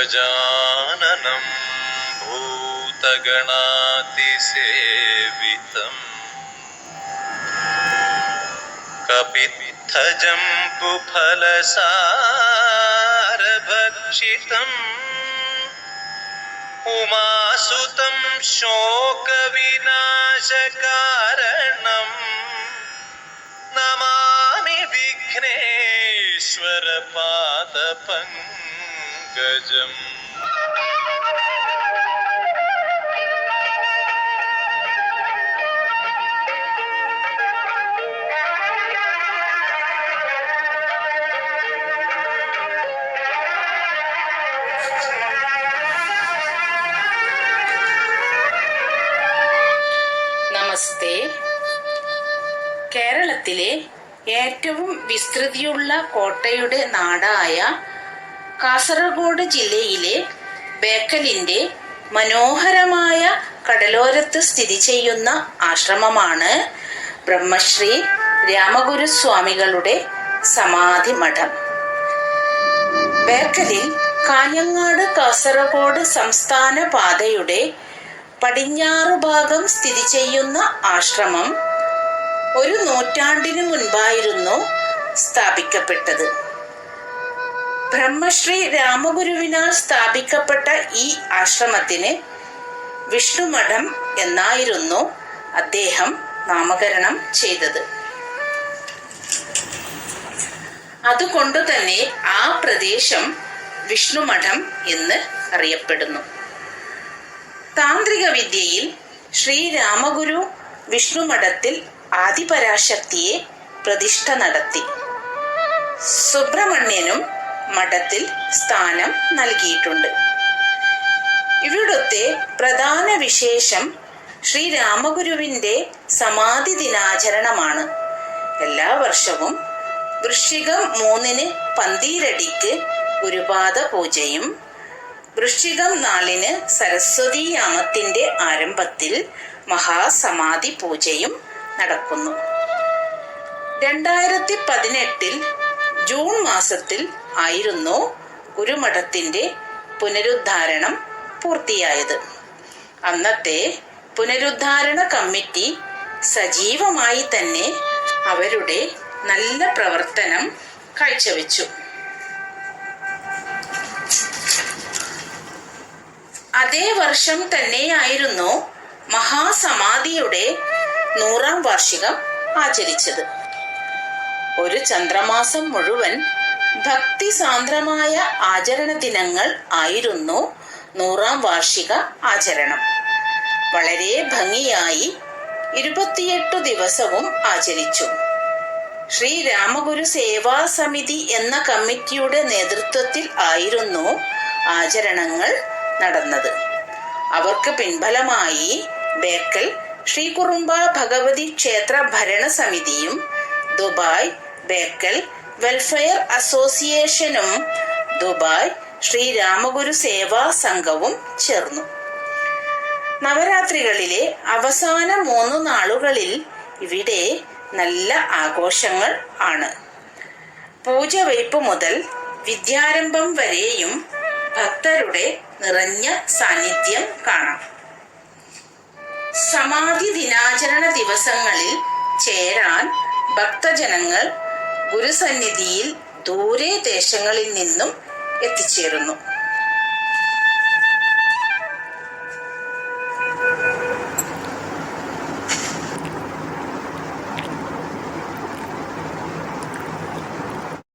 गजाननं भूतगणातिसेवितम् कपित्थजम्बुफलसारभक्षितम् उमासुतं शोकविनाशकारणम् नमामि विघ्नेश्वरपादपङ्कजम्। നമസ്തേ. കേരളത്തിലെ ഏറ്റവും വിസ്തൃതിയുള്ള കോട്ടയുടെ നാടായ കാസർഗോഡ് ജില്ലയിലെ ബേക്കലിന്റെ മനോഹരമായ കടലോരത്ത് സ്ഥിതി ചെയ്യുന്ന ആശ്രമമാണ് ബ്രഹ്മശ്രീ രാമഗുരുസ്വാമികളുടെ സമാധി മഠം. ബേക്കലിൽ കാഞ്ഞങ്ങാട് കാസർഗോഡ് സംസ്ഥാന പാതയുടെ പടിഞ്ഞാറ് ഭാഗം സ്ഥിതി ചെയ്യുന്ന ആശ്രമം 1 നൂറ്റാണ്ടിനു മുൻപായിരുന്നു സ്ഥാപിക്കപ്പെട്ടത്. ബ്രഹ്മശ്രീ രാമഗുരുവിനാൽ സ്ഥാപിക്കപ്പെട്ട ഈ ആശ്രമത്തിന് വിഷ്ണുമഠം എന്നായിരുന്നു അദ്ദേഹം നാമകരണം ചെയ്തത്. അതുകൊണ്ടു തന്നെ ആ പ്രദേശം വിഷ്ണുമഠം എന്ന് അറിയപ്പെടുന്നു. താന്ത്രിക വിദ്യയിൽ ശ്രീരാമഗുരു വിഷ്ണുമഠത്തിൽ ആദിപരാശക്തിയെ പ്രതിഷ്ഠ നടത്തി. സുബ്രഹ്മണ്യനും മഠത്തിൽ സ്ഥാനം നൽകിയിട്ടുണ്ട്. ഇവിടുത്തെ പ്രധാന വിശേഷം ശ്രീരാമഗുരുവിന്റെ സമാധി ദിനാചരണമാണ്. എല്ലാ വർഷവും വൃശ്ചികം 3-ന് പന്തീരടിക്ക് ഗുരുപാദ പൂജയും വൃശ്ചികം 4-ന് സരസ്വതി യാമത്തിന്റെ ആരംഭത്തിൽ മഹാസമാധി പൂജയും നടക്കുന്നു. 2018 ജൂൺ മാസത്തിൽ ആയിരുന്നു ഗുരുമഠത്തിന്റെ പുനരുദ്ധാരണം പൂർത്തിയായത്. അന്നത്തെ പുനരുദ്ധാരണ കമ്മിറ്റി സജീവമായി തന്നെ അവരുടെ നല്ല പ്രവർത്തനം കാഴ്ചവെച്ചു. അതേ വർഷം തന്നെയായിരുന്നു മഹാസമാധിയുടെ 100ാം വാർഷികം ആചരിച്ചത്. ഒരു ചന്ദ്രമാസം മുഴുവൻ ഭക്തിസാന്ദ്രമായ ആചരണ ദിനങ്ങൾ ആയിരുന്നു 100ാം വാർഷിക ആചരണം. വളരെ ഭംഗിയായി 28 ദിവസവും ആചരിച്ചു. ശ്രീരാമഗുരു സേവാ സമിതി എന്ന കമ്മിറ്റിയുടെ നേതൃത്വത്തിൽ ആയിരുന്നു ആചരണങ്ങൾ നടന്നത്. അവർക്ക് പിൻബലമായി ബേക്കൽ ശ്രീ കുറുമ്പ ഭഗവതി ക്ഷേത്ര ഭരണസമിതിയും ദുബായ് ബേക്കൽ വെൽഫെയർ അസോസിയേഷനും ദുബായ് ശ്രീരാമഗുരു സേവാ സംഘവും ചേർന്നു. നവരാത്രികളിലെ അവസാന 3 നാളുകളിൽ ഇവിടെ നല്ല ആഘോഷങ്ങൾ ആണ്. പൂജവയ്പ് മുതൽ വിദ്യാരംഭം വരെയും ഭക്തരുടെ നിറഞ്ഞ സാന്നിധ്യം കാണാം. സമാധി ദിനാചരണ ദിവസങ്ങളിൽ ചേരാൻ ഭക്തജനങ്ങൾ ഗുരുസന്നിധിയിൽ ദൂരെ ദേശങ്ങളിൽ നിന്നും എത്തിച്ചേരുന്നു.